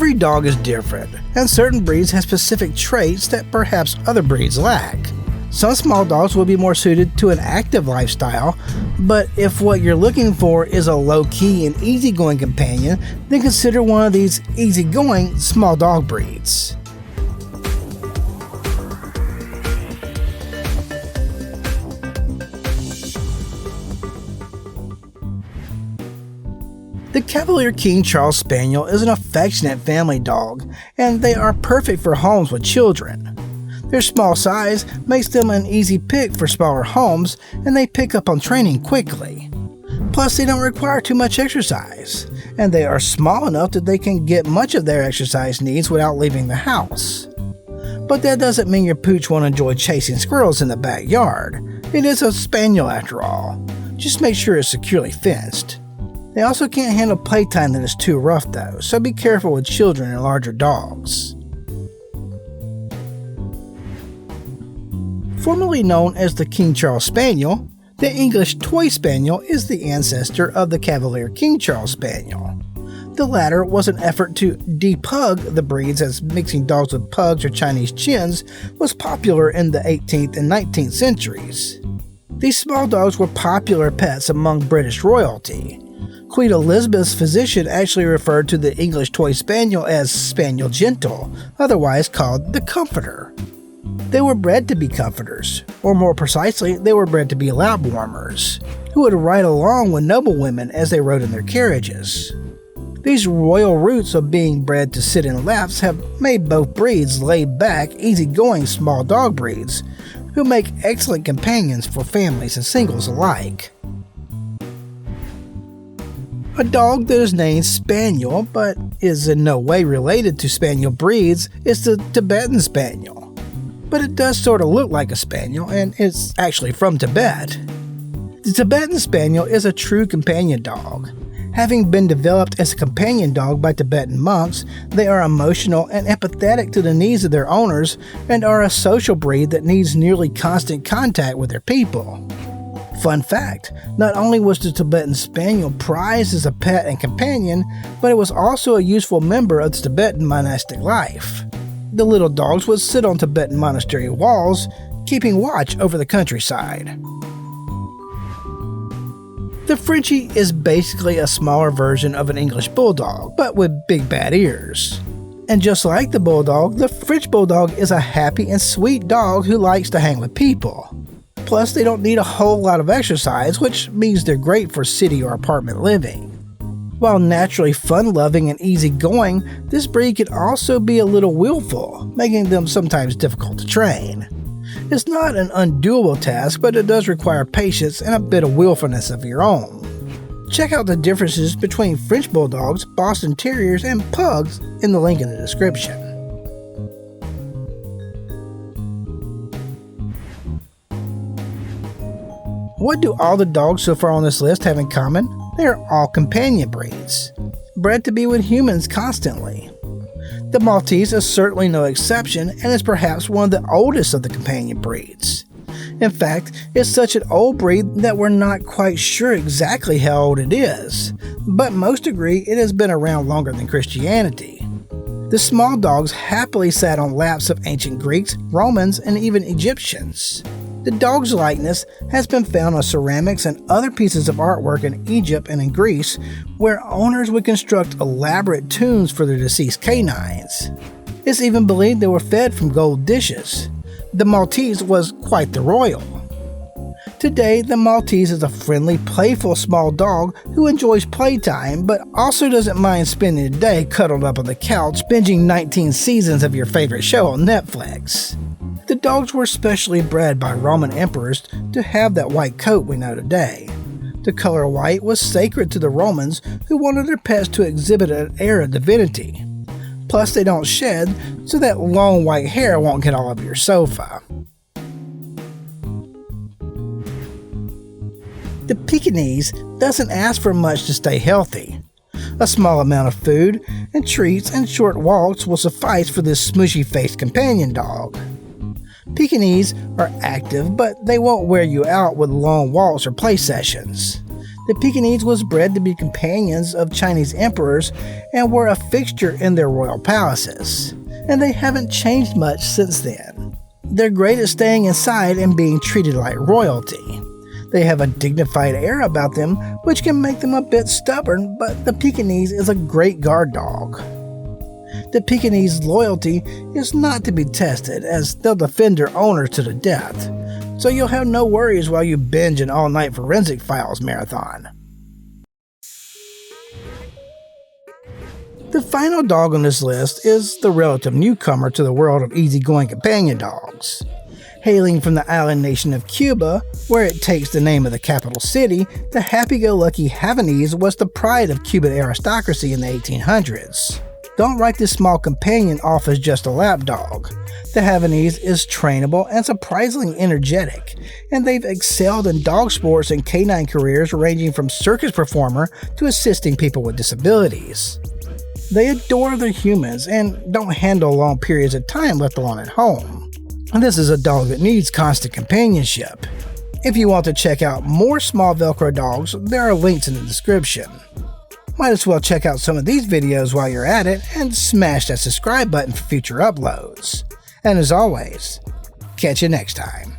Every dog is different, and certain breeds have specific traits that perhaps other breeds lack. Some small dogs will be more suited to an active lifestyle, but if what you're looking for is a low-key and easygoing companion, then consider one of these easygoing small dog breeds. The Cavalier King Charles Spaniel is an affectionate family dog, and they are perfect for homes with children. Their small size makes them an easy pick for smaller homes, and they pick up on training quickly. Plus, they don't require too much exercise, and they are small enough that they can get much of their exercise needs without leaving the house. But that doesn't mean your pooch won't enjoy chasing squirrels in the backyard. It is a spaniel after all. Just make sure it's securely fenced. They also can't handle playtime that is too rough though, so be careful with children and larger dogs. Formerly known as the King Charles Spaniel, the English Toy Spaniel is the ancestor of the Cavalier King Charles Spaniel. The latter was an effort to de-pug the breeds, as mixing dogs with pugs or Chinese chins was popular in the 18th and 19th centuries. These small dogs were popular pets among British royalty. Queen Elizabeth's physician actually referred to the English Toy Spaniel as Spaniel Gentle, otherwise called the Comforter. They were bred to be comforters, or more precisely, they were bred to be lap warmers, who would ride along with noblewomen as they rode in their carriages. These royal roots of being bred to sit in laps have made both breeds laid-back, easygoing small dog breeds, who make excellent companions for families and singles alike. A dog that is named Spaniel, but is in no way related to Spaniel breeds, is the Tibetan Spaniel. But it does sort of look like a Spaniel, and it's actually from Tibet. The Tibetan Spaniel is a true companion dog. Having been developed as a companion dog by Tibetan monks, they are emotional and empathetic to the needs of their owners, and are a social breed that needs nearly constant contact with their people. Fun fact, not only was the Tibetan Spaniel prized as a pet and companion, but it was also a useful member of the Tibetan monastic life. The little dogs would sit on Tibetan monastery walls, keeping watch over the countryside. The Frenchie is basically a smaller version of an English Bulldog, but with big bad ears. And just like the Bulldog, the French Bulldog is a happy and sweet dog who likes to hang with people. Plus, they don't need a whole lot of exercise, which means they're great for city or apartment living. While naturally fun-loving and easygoing, this breed can also be a little willful, making them sometimes difficult to train. It's not an undoable task, but it does require patience and a bit of willfulness of your own. Check out the differences between French Bulldogs, Boston Terriers, and Pugs in the link in the description. What do all the dogs so far on this list have in common? They are all companion breeds, bred to be with humans constantly. The Maltese is certainly no exception and is perhaps one of the oldest of the companion breeds. In fact, it's such an old breed that we're not quite sure exactly how old it is, but most agree it has been around longer than Christianity. The small dogs happily sat on laps of ancient Greeks, Romans, and even Egyptians. The dog's likeness has been found on ceramics and other pieces of artwork in Egypt and in Greece, where owners would construct elaborate tombs for their deceased canines. It's even believed they were fed from gold dishes. The Maltese was quite the royal. Today, the Maltese is a friendly, playful small dog who enjoys playtime, but also doesn't mind spending a day cuddled up on the couch binging 19 seasons of your favorite show on Netflix. The dogs were specially bred by Roman emperors to have that white coat we know today. The color white was sacred to the Romans, who wanted their pets to exhibit an air of divinity. Plus, they don't shed, so that long white hair won't get all over your sofa. The Pekingese doesn't ask for much to stay healthy. A small amount of food and treats and short walks will suffice for this smooshy-faced companion dog. Pekingese are active, but they won't wear you out with long walks or play sessions. The Pekingese was bred to be companions of Chinese emperors and were a fixture in their royal palaces, and they haven't changed much since then. They're great at staying inside and being treated like royalty. They have a dignified air about them, which can make them a bit stubborn, but the Pekingese is a great guard dog. The Pekingese loyalty is not to be tested, as they'll defend their owners to the death, so you'll have no worries while you binge an all-night Forensic Files marathon. The final dog on this list is the relative newcomer to the world of easygoing companion dogs. Hailing from the island nation of Cuba, where it takes the name of the capital city, the happy-go-lucky Havanese was the pride of Cuban aristocracy in the 1800s. Don't write this small companion off as just a lap dog. The Havanese is trainable and surprisingly energetic, and they've excelled in dog sports and canine careers ranging from circus performer to assisting people with disabilities. They adore their humans and don't handle long periods of time left alone at home. This is a dog that needs constant companionship. If you want to check out more small Velcro dogs, there are links in the description. Might as well check out some of these videos while you're at it and smash that subscribe button for future uploads. And as always, catch you next time.